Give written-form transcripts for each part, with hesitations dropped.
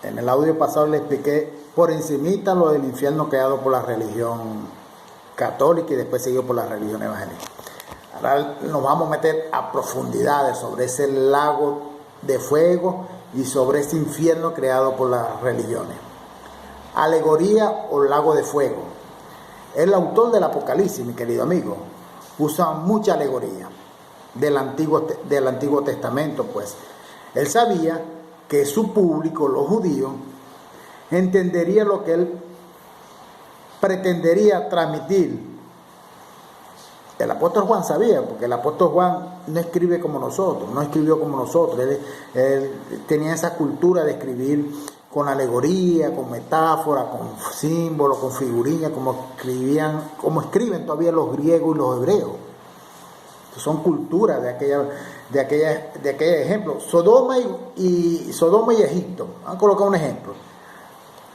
En el audio pasado le expliqué por encimita lo del infierno creado por la religión católica y después seguido por la religión evangélica. Ahora nos vamos a meter a profundidades sobre ese lago de fuego y sobre ese infierno creado por las religiones. Alegoría o lago de fuego. El autor del Apocalipsis, mi querido amigo, usa mucha alegoría del Antiguo Testamento, pues. Él sabía que su público, los judíos, entendería lo que él pretendería transmitir. El apóstol Juan sabía, porque el apóstol Juan no escribe como nosotros, no escribió como nosotros. Él tenía esa cultura de escribir con alegoría, con metáfora, con símbolos, con figurillas, como escriben todavía los griegos y los hebreos. Son culturas de aquel ejemplo. Sodoma y Egipto. Vamos a colocar un ejemplo.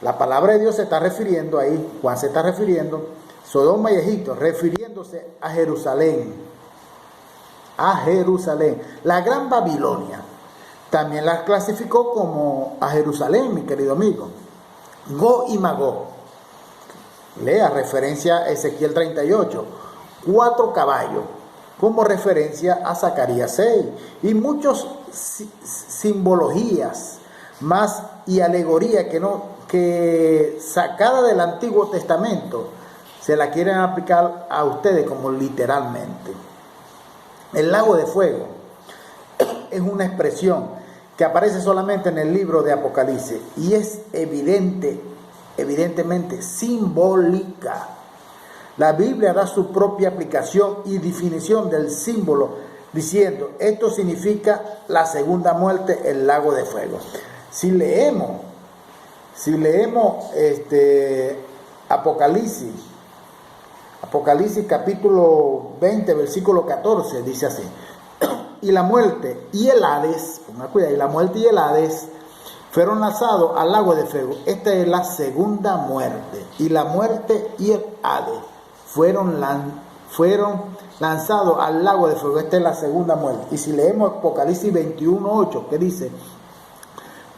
La palabra de Dios se está refiriendo ahí, Juan se está refiriendo, Sodoma y Egipto, refiriéndose a Jerusalén. A Jerusalén. La Gran Babilonia. También la clasificó como a Jerusalén, mi querido amigo. Gog y Magog. Lea referencia a Ezequiel 38. 4 caballos. Como referencia a Zacarías 6. Y muchas simbologías más y alegoría que sacada del Antiguo Testamento se la quieren aplicar a ustedes como literalmente. El lago de fuego es una expresión que aparece solamente en el libro de Apocalipsis y es evidentemente simbólica. La Biblia da su propia aplicación y definición del símbolo diciendo, esto significa la segunda muerte, el lago de fuego. Si leemos Apocalipsis capítulo 20, versículo 14, dice así, y la muerte y el Hades, ponga cuidado, y la muerte y el Hades fueron lanzados al lago de fuego. Esta es la segunda muerte, y la muerte y el Hades fueron lanzados al lago de fuego. Esta es la segunda muerte. Y si leemos Apocalipsis 21:8, que dice,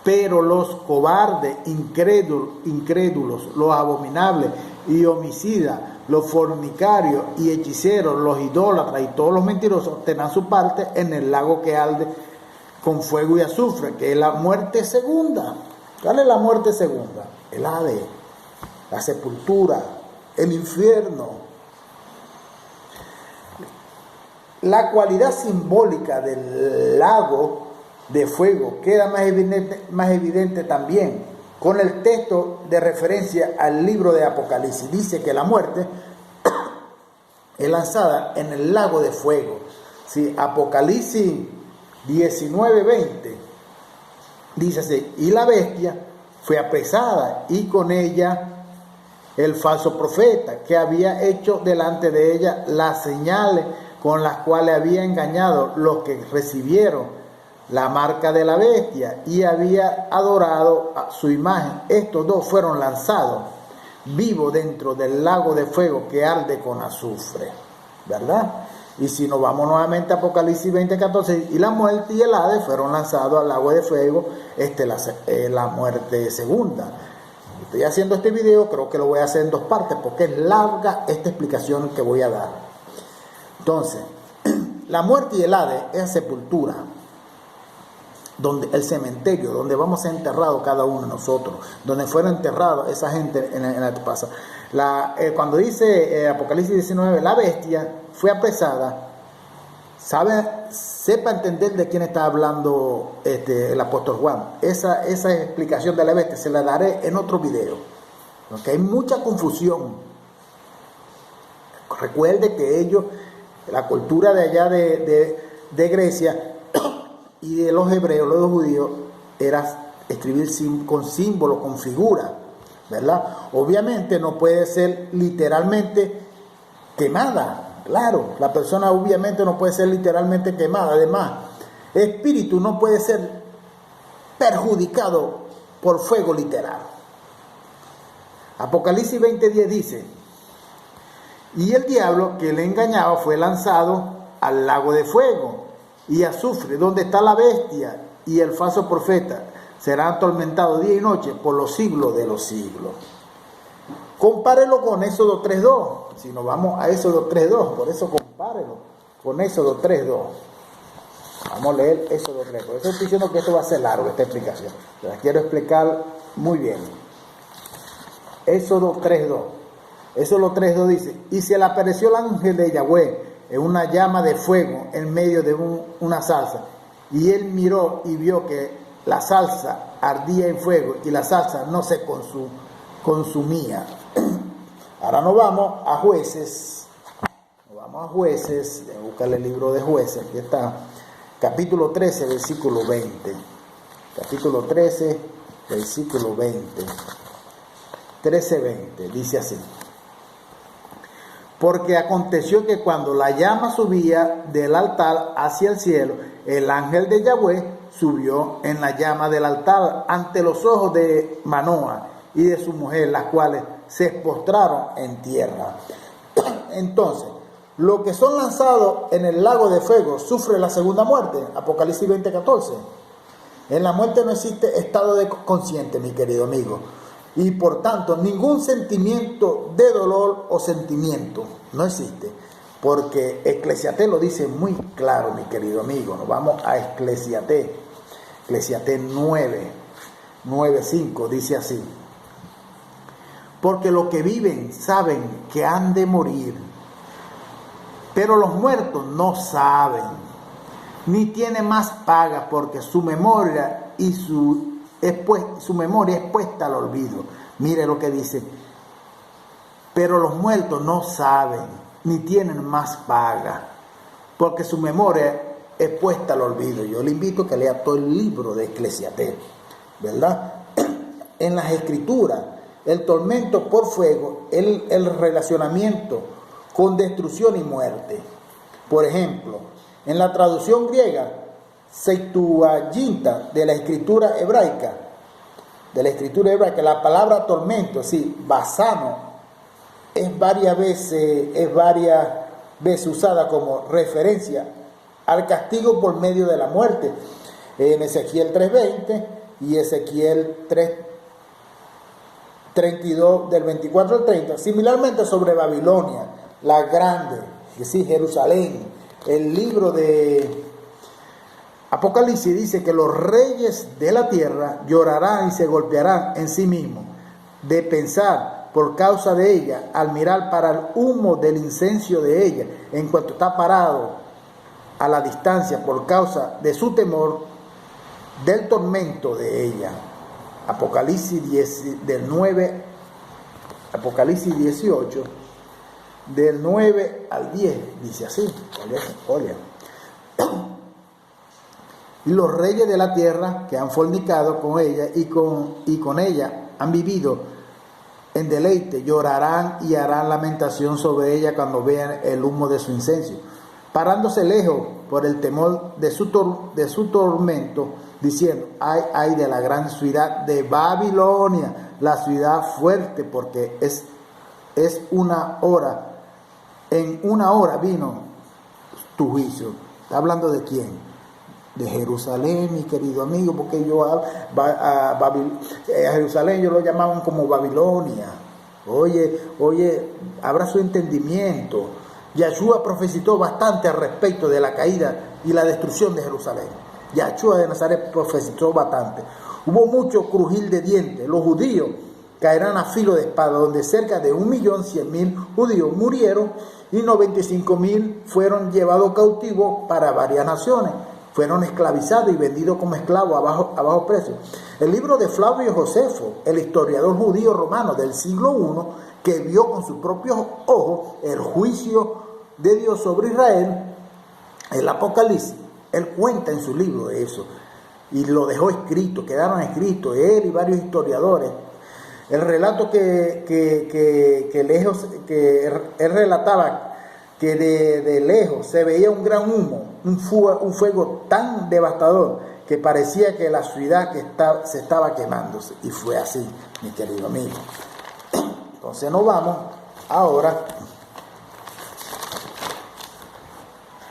pero los cobardes, incrédulos, los abominables y homicidas, los fornicarios y hechiceros, los idólatras y todos los mentirosos tendrán su parte en el lago que arde con fuego y azufre, que es la muerte segunda. ¿Cuál es la muerte segunda? El Hades, la sepultura, el infierno. La cualidad simbólica del lago de fuego queda más evidente también con el texto de referencia al libro de Apocalipsis. Dice que la muerte es lanzada en el lago de fuego. Sí, Apocalipsis 19:20 dice así, y la bestia fue apresada y con ella el falso profeta que había hecho delante de ella las señales con las cuales había engañado los que recibieron la marca de la bestia y había adorado a su imagen. Estos dos fueron lanzados vivos dentro del lago de fuego que arde con azufre, ¿verdad? Y si nos vamos nuevamente a Apocalipsis 20:14, y la muerte y el Hades fueron lanzados al lago de fuego, la muerte segunda. Estoy haciendo este video, creo que lo voy a hacer en 2 partes porque es larga esta explicación que voy a dar. Entonces, la muerte y el Hades es sepultura, donde el cementerio, donde vamos a enterrado cada uno de nosotros, donde fueron enterrados esa gente en la pasa. Cuando dice Apocalipsis 19, la bestia fue apresada, sepa entender de quién está hablando el apóstol Juan. Esa explicación de la bestia se la daré en otro video, porque hay mucha confusión. Recuerde que la cultura de allá de Grecia y de los hebreos, los judíos, era escribir con símbolos, con figuras, ¿verdad? Obviamente no puede ser literalmente quemada, claro, la persona obviamente no puede ser literalmente quemada. Además, el espíritu no puede ser perjudicado por fuego literal. Apocalipsis 20:10 dice, y el diablo que le engañaba fue lanzado al lago de fuego y azufre, donde está la bestia y el falso profeta. será atormentado día y noche por los siglos de los siglos. Compárelo con Éxodo 3.2. Si nos vamos a Éxodo 3.2, por eso compárelo con Éxodo 3.2. Vamos a leer Éxodo 3. Por eso estoy diciendo que esto va a ser largo, esta explicación. Pero la quiero explicar muy bien. Éxodo 3.2. Éxodo 3.2 dice: y se le apareció el ángel de Yahweh en una llama de fuego en medio de una salsa. Y él miró y vio que la salsa ardía en fuego y la salsa no se consumía. Ahora nos vamos a Jueces. Nos vamos a Jueces. Voy a buscarle el libro de Jueces. Aquí está. Capítulo 13, versículo 20. Capítulo 13, versículo 20. 13:20. Dice así: porque aconteció que cuando la llama subía del altar hacia el cielo, el ángel de Yahweh subió en la llama del altar ante los ojos de Manoa y de su mujer, las cuales se postraron en tierra. Entonces, los que son lanzados en el lago de fuego sufren la segunda muerte. Apocalipsis 20:14. En la muerte no existe estado de consciente, mi querido amigo. Y por tanto, ningún sentimiento de dolor o sentimiento no existe. Porque Eclesiastés lo dice muy claro, mi querido amigo. Nos vamos a Eclesiastés. Eclesiastés 9:5 dice así: porque los que viven saben que han de morir, pero los muertos no saben, ni tienen más paga, porque su memoria su memoria es puesta al olvido. Mire lo que dice: pero los muertos no saben, ni tienen más paga, porque su memoria es puesta al olvido. Yo le invito a que lea todo el libro de Eclesiastés, ¿verdad? En las escrituras, el tormento por fuego, el relacionamiento con destrucción y muerte. Por ejemplo, en la traducción griega, Septuaginta de la escritura hebraica, la palabra tormento, sí, basano, es varias veces usada como referencia al castigo por medio de la muerte. En Ezequiel 3:20 y Ezequiel 3:32 del 24 al 30. Similarmente sobre Babilonia, la grande, es decir, Jerusalén. El libro de Apocalipsis dice que los reyes de la tierra llorarán y se golpearán en sí mismos de pensar por causa de ella, al mirar para el humo del incenso de ella, en cuanto está parado a la distancia por causa de su temor del tormento de ella. Apocalipsis 18, del 9 al 10, dice así. Oye. Y los reyes de la tierra que han fornicado con ella y con ella han vivido en deleite, llorarán y harán lamentación sobre ella cuando vean el humo de su incenso, parándose lejos por el temor de su tormento, diciendo: ay de la gran ciudad de Babilonia, la ciudad fuerte, porque en una hora vino tu juicio. ¿Está hablando de quién? De Jerusalén, mi querido amigo, porque a Jerusalén yo lo llamaban como Babilonia. Oye, abra su entendimiento. Yahshua profetizó bastante al respecto de la caída y la destrucción de Jerusalén. Yahshua de Nazaret profetizó bastante. Hubo mucho crujir de dientes. Los judíos caerán a filo de espada, donde cerca de 1.100.000 judíos murieron y 95.000 fueron llevados cautivos para varias naciones. Fueron esclavizados y vendidos como esclavos a bajo precio. El libro de Flavio Josefo, el historiador judío romano del siglo I, que vio con sus propios ojos el juicio de Dios sobre Israel, el Apocalipsis, él cuenta en su libro eso y lo dejó escrito, quedaron escritos él y varios historiadores. El relato que él relataba que de lejos se veía un gran humo, un fuego tan devastador que parecía que la ciudad se estaba quemándose. Y fue así, mi querido amigo. Entonces nos vamos ahora.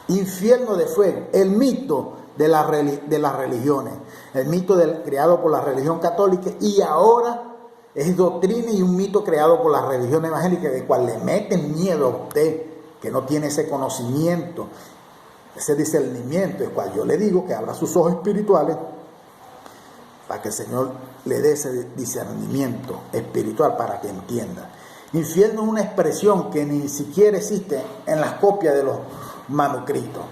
Infierno de fuego, el mito de las religiones. el mito creado por la religión católica, y ahora es doctrina y un mito creado por la religión evangélica, de cual le meten miedo a usted, que no tiene ese conocimiento, ese discernimiento, el cual yo le digo que abra sus ojos espirituales para que el Señor le dé ese discernimiento espiritual para que entienda. Infierno es una expresión que ni siquiera existe en las copias de los manuscritos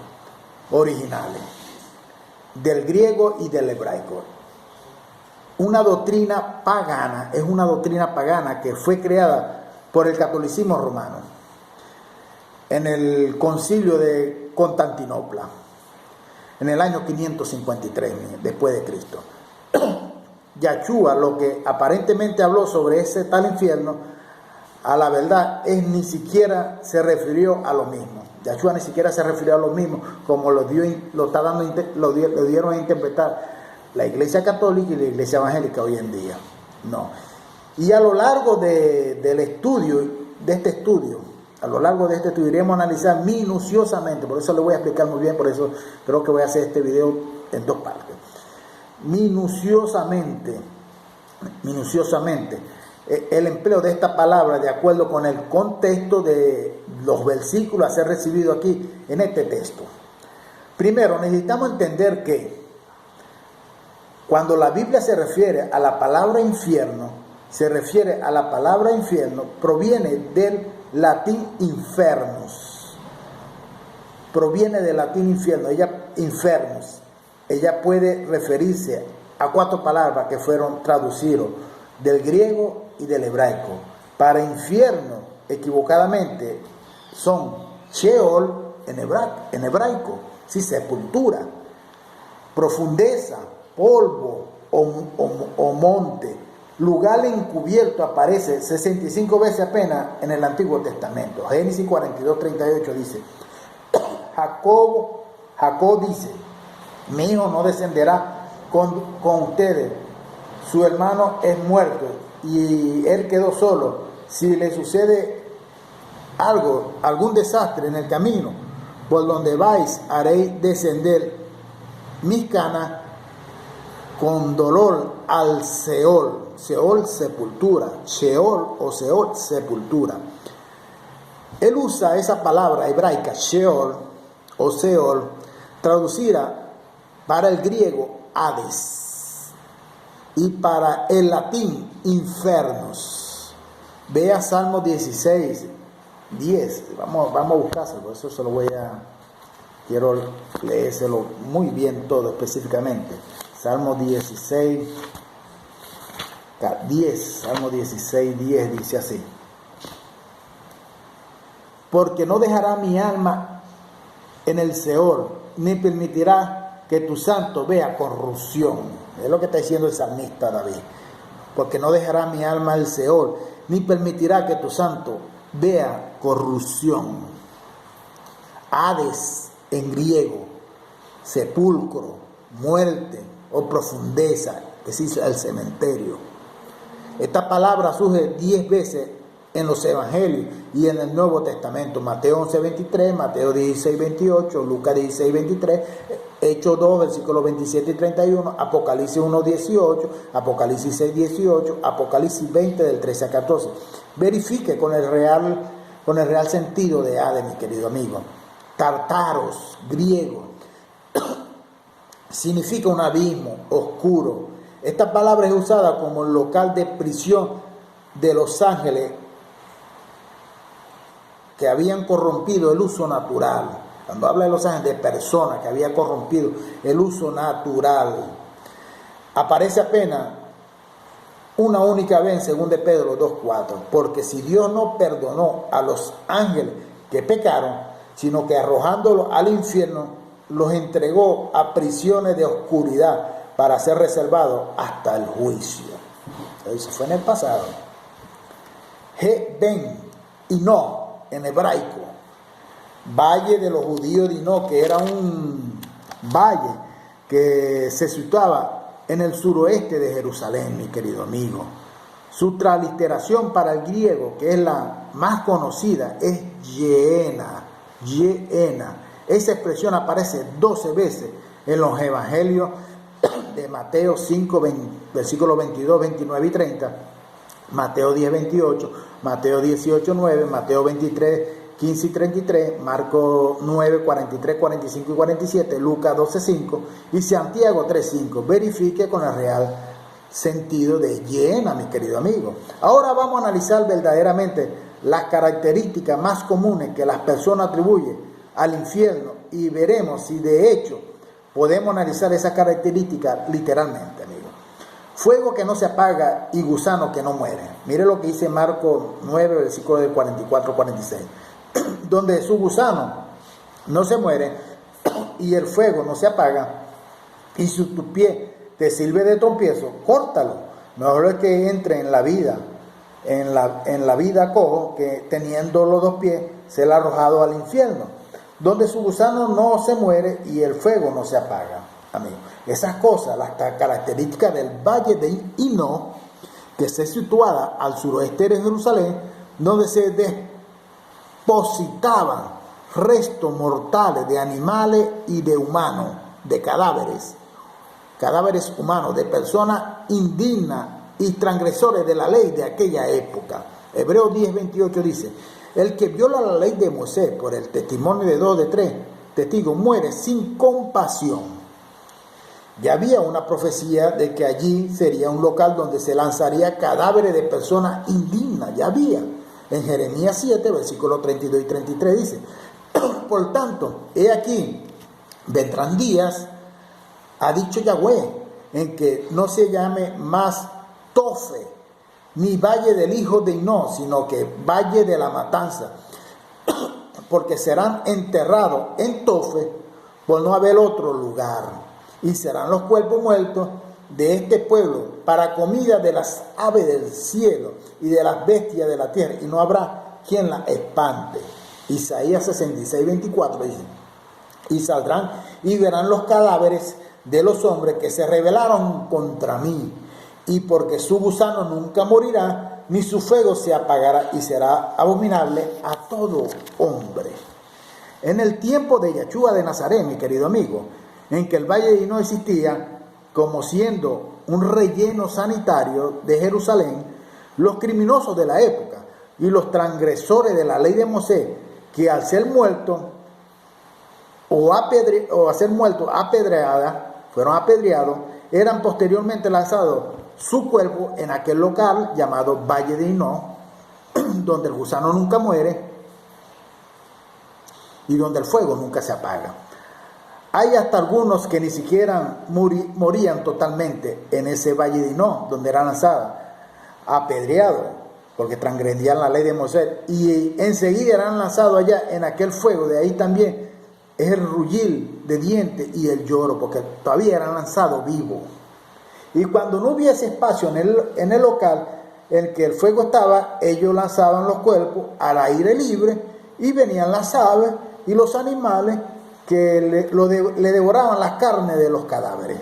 originales, del griego y del hebraico. Una doctrina pagana, es una doctrina pagana que fue creada por el catolicismo romano en el concilio de Constantinopla en el año 553 después de Cristo. Yahshua, lo que aparentemente habló sobre ese tal infierno, a la verdad ni siquiera se refirió a lo mismo. Yahshua ni siquiera se refirió a lo mismo como lo dieron a interpretar la Iglesia Católica y la Iglesia Evangélica hoy en día. No. Y a lo largo del estudio, a lo largo de este estudio iremos a analizar minuciosamente, por eso le voy a explicar muy bien, por eso creo que voy a hacer este video en dos partes. Minuciosamente el empleo de esta palabra de acuerdo con el contexto de los versículos a ser recibidos aquí en este texto. Primero, necesitamos entender que cuando la Biblia se refiere a la palabra infierno, proviene del latín infernus. Proviene del latín infierno, infernus. Ella puede referirse a 4 palabras que fueron traducidas del griego y del hebraico. Para infierno, equivocadamente, son Sheol en hebraico, sí, sepultura, profundeza, polvo o monte. Lugar encubierto aparece 65 veces apenas en el Antiguo Testamento. Génesis 42:38 dice, Jacob dice, mi hijo no descenderá con ustedes, su hermano es muerto y él quedó solo. Si le sucede algún desastre en el camino por donde vais, haréis descender mis canas con dolor al Seol. Seol, sepultura. Sheol o Seol, sepultura. Él usa esa palabra hebraica, Sheol o Seol, traducida para el griego Hades y para el latín infernus. Vea Salmo 16, 10. Vamos a buscárselo, por eso quiero leérselo muy bien todo específicamente. Salmo 16, 10, Salmo 16, 10 dice así: porque no dejará mi alma en el Seol, ni permitirá que tu santo vea corrupción. Es lo que está diciendo el salmista David. Porque no dejará mi alma en el Seol, ni permitirá que tu santo vea corrupción. Hades en griego, sepulcro, muerte o profundeza, es decir, el cementerio. Esta palabra surge 10 veces en los evangelios y en el Nuevo Testamento: Mateo 11:23, Mateo 16:28, Lucas 16:23, Hechos 2, versículos 27 y 31, Apocalipsis 1:18, Apocalipsis 6:18, Apocalipsis 20 del 13 a 14. Verifique con el real sentido de Hades, mi querido amigo. Tartaros, griego, significa un abismo oscuro. Esta palabra es usada como local de prisión de los ángeles que habían corrompido el uso natural. Cuando habla de los ángeles, de personas que habían corrompido el uso natural. Aparece apenas una única vez en 2 Pedro 2:4. Porque si Dios no perdonó a los ángeles que pecaron, sino que arrojándolos al infierno, los entregó a prisiones de oscuridad para ser reservados hasta el juicio. Eso fue en el pasado. Ben y no en hebraico, valle de los judíos de Hino, que era un valle que se situaba en el suroeste de Jerusalén, mi querido amigo. Su transliteración para el griego, que es la más conocida, es Yeena. Esa expresión aparece 12 veces en los evangelios de Mateo 5, versículos 22, 29 y 30, Mateo 10, 28, Mateo 18, 9, Mateo 23, 15 y 33, Marcos 9, 43, 45 y 47, Lucas 12, 5 y Santiago 3, 5. Verifique con el real sentido de llena, mi querido amigo. Ahora vamos a analizar verdaderamente las características más comunes que las personas atribuyen al infierno y veremos si de hecho podemos analizar esas características literalmente, amigo. Fuego que no se apaga y gusano que no muere. Mire lo que dice Marcos 9, versículo del 44-46. Donde su gusano no se muere y el fuego no se apaga y si tu pie te sirve de tropiezo, córtalo. Mejor es que entre en la vida, en la vida cojo, que teniendo los dos pies, se le ha arrojado al infierno, donde su gusano no se muere y el fuego no se apaga, amigo. Esas cosas, las características del valle de Hino, que está situada al suroeste de Jerusalén, donde se depositaban restos mortales de animales y de humanos, de cadáveres humanos, de personas indignas y transgresores de la ley de aquella época. Hebreos 10, 28 dice: el que viola la ley de Moisés por el testimonio de 2 de 3 testigos muere sin compasión. Ya había una profecía de que allí sería un local donde se lanzaría cadáveres de personas indignas. Ya había. En Jeremías 7, versículos 32 y 33 dice: por tanto, he aquí, vendrán días, ha dicho Yahweh, en que no se llame más Tofe, ni valle del hijo de Hino, sino que valle de la matanza, porque serán enterrados en Tofe por no haber otro lugar, y serán los cuerpos muertos de este pueblo para comida de las aves del cielo y de las bestias de la tierra, y no habrá quien la espante. Isaías 66, 24 dice: y saldrán y verán los cadáveres de los hombres que se rebelaron contra mí, y porque su gusano nunca morirá, ni su fuego se apagará, y será abominable a todo hombre. En el tiempo de Yeshua de Nazaret, mi querido amigo, en que el valle de Hino existía como siendo un relleno sanitario de Jerusalén, los criminosos de la época y los transgresores de la ley de Moisés, que al ser muertos fueron apedreados, eran posteriormente lanzados su cuerpo en aquel local llamado Valle de Hino, donde el gusano nunca muere y donde el fuego nunca se apaga. Hay hasta algunos que ni siquiera morían totalmente en ese Valle de Hino, donde eran lanzados, apedreados, porque transgredían la ley de Moisés, y enseguida eran lanzados allá en aquel fuego. De ahí también es el rugir de dientes y el lloro, porque todavía eran lanzados vivos. Y cuando no hubiese espacio en el local en que el fuego estaba, ellos lanzaban los cuerpos al aire libre, y venían las aves y los animales que le devoraban las carnes de los cadáveres.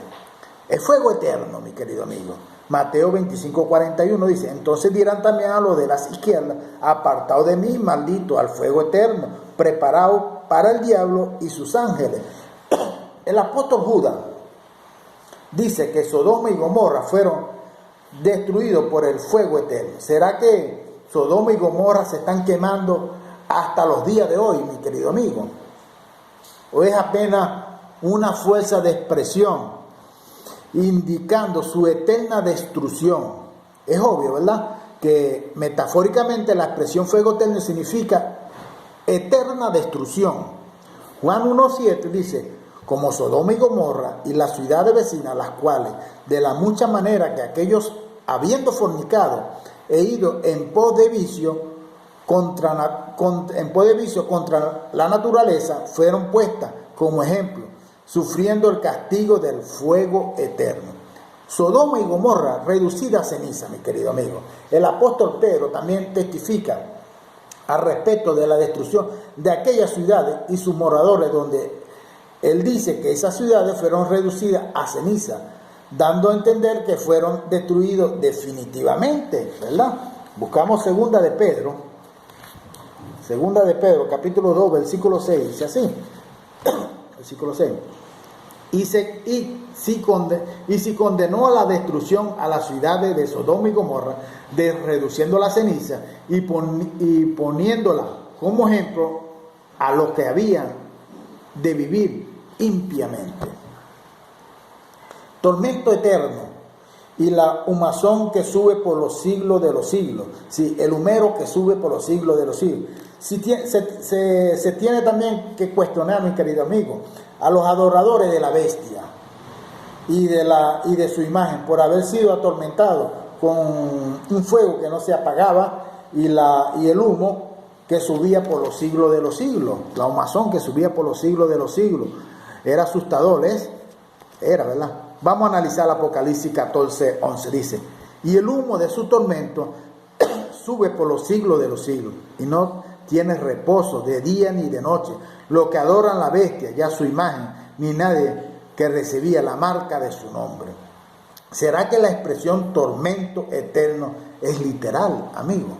El fuego eterno, mi querido amigo. Mateo 25, 41 dice: entonces dirán también a los de las izquierdas: apartaos de mí, maldito, al fuego eterno, preparado para el diablo y sus ángeles. El apóstol Judas dice que Sodoma y Gomorra fueron destruidos por el fuego eterno. ¿Será que Sodoma y Gomorra se están quemando hasta los días de hoy, mi querido amigo? ¿O es apenas una fuerza de expresión indicando su eterna destrucción? Es obvio, ¿verdad?, que metafóricamente la expresión fuego eterno significa eterna destrucción. Juan 1:7 dice: como Sodoma y Gomorra y las ciudades vecinas, las cuales de la mucha manera que aquellos, habiendo fornicado e ido en pos de vicio contra la naturaleza, fueron puestas como ejemplo, sufriendo el castigo del fuego eterno. Sodoma y Gomorra reducida a ceniza, mi querido amigo. El apóstol Pedro también testifica al respecto de la destrucción de aquellas ciudades y sus moradores, donde él dice que esas ciudades fueron reducidas a ceniza, dando a entender que fueron destruidos definitivamente, ¿verdad? Buscamos Segunda de Pedro, capítulo 2, versículo 6, dice así, versículo 6: y si condenó a la destrucción a las ciudades de Sodoma y Gomorra, reduciendo la ceniza y poniéndola como ejemplo a los que habían de vivir ímpiamente. Tormento eterno y la humazón que sube por los siglos de los siglos. Sí, el humero que sube por los siglos de los siglos. Se tiene también que cuestionar, mi querido amigo, a los adoradores de la bestia y de su imagen por haber sido atormentados con un fuego que no se apagaba y el humo que subía por los siglos de los siglos. La humazón que subía por los siglos de los siglos. Era asustador, era, ¿verdad? Vamos a analizar el Apocalipsis 14:11. Dice: y el humo de su tormento sube por los siglos de los siglos, y no tiene reposo de día ni de noche. Los que adoran la bestia, ya su imagen, ni nadie que recibía la marca de su nombre. ¿Será que la expresión tormento eterno es literal, amigo?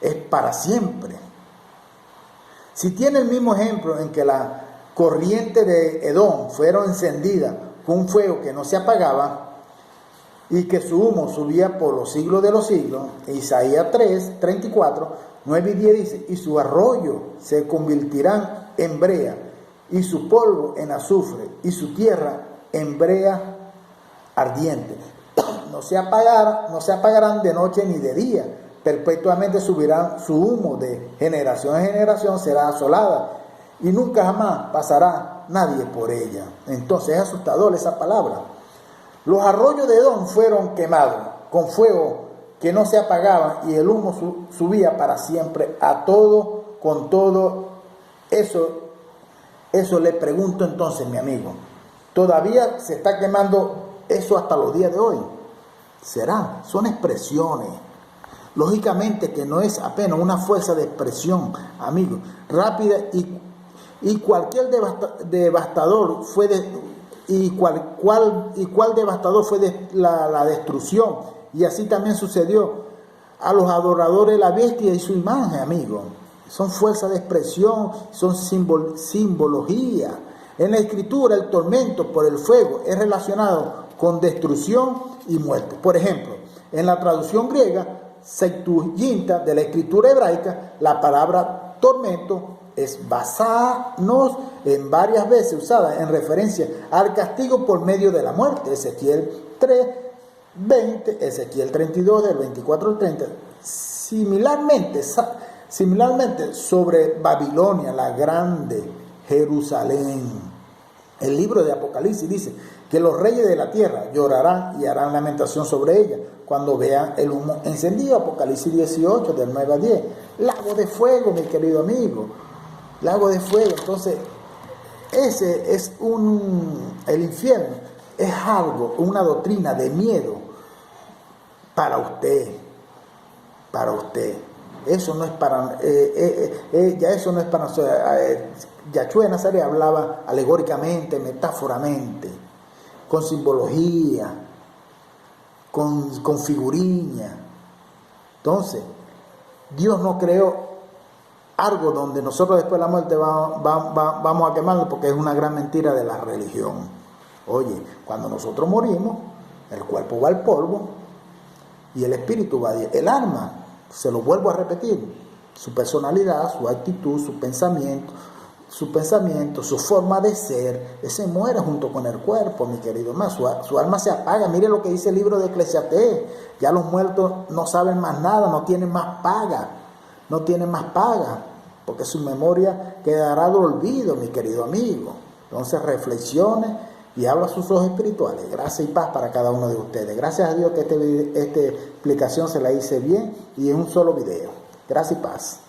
Es para siempre. Si tiene el mismo ejemplo en que la corriente de Edom fueron encendidas con un fuego que no se apagaba y que su humo subía por los siglos de los siglos, Isaías 3:34, 9 y 10 dice: y su arroyo se convertirán en brea, y su polvo en azufre, y su tierra en brea ardiente. No se apagarán de noche ni de día, perpetuamente subirán su humo, de generación en generación será asolada, y nunca jamás pasará nadie por ella. Entonces es asustador esa palabra. Los arroyos de Edom fueron quemados con fuego que no se apagaban, y el humo subía para siempre a todo, con todo. Eso le pregunto entonces, mi amigo, ¿todavía se está quemando eso hasta los días de hoy? ¿Será? Son expresiones. Lógicamente que no es apenas una fuerza de expresión, amigo, rápida, y cualquier devastador fue cuál devastador fue la destrucción. Y así también sucedió a los adoradores de la bestia y su imagen, amigo. Son fuerzas de expresión, son simbología. En la Escritura, el tormento por el fuego es relacionado con destrucción y muerte. Por ejemplo, en la traducción griega Septuaginta de la Escritura hebraica, la palabra tormento es basanos, en varias veces usada en referencia al castigo por medio de la muerte. Ezequiel 3:20, Ezequiel 32 del 24 al 30. Similarmente sobre Babilonia, la grande Jerusalén. El libro de Apocalipsis dice que los reyes de la tierra llorarán y harán lamentación sobre ella cuando vean el humo encendido. Apocalipsis 18 del 9 a 10. Lago de fuego, mi querido amigo. Lago de fuego. Entonces, ese es el infierno es algo, una doctrina de miedo para usted. Eso no es para, ya eso no es para nosotros. Yahshua de Nazaret hablaba alegóricamente, metáforamente, con simbología, con figuriña. Entonces, Dios no creó algo donde nosotros después de la muerte vamos a quemarlo, porque es una gran mentira de la religión. Oye, cuando nosotros morimos, el cuerpo va al polvo y el espíritu va a Dios. El alma, se lo vuelvo a repetir, su personalidad, su actitud, su pensamiento, su forma de ser, ese muere junto con el cuerpo, mi querido hermano. Su alma se apaga. Mire lo que dice el libro de Eclesiastés: ya los muertos no saben más nada, no tienen más paga, porque su memoria quedará de olvido, mi querido amigo. Entonces reflexione y abra sus ojos espirituales. Gracias y paz para cada uno de ustedes. Gracias a Dios que esta explicación se la hice bien y en un solo video. Gracias y paz.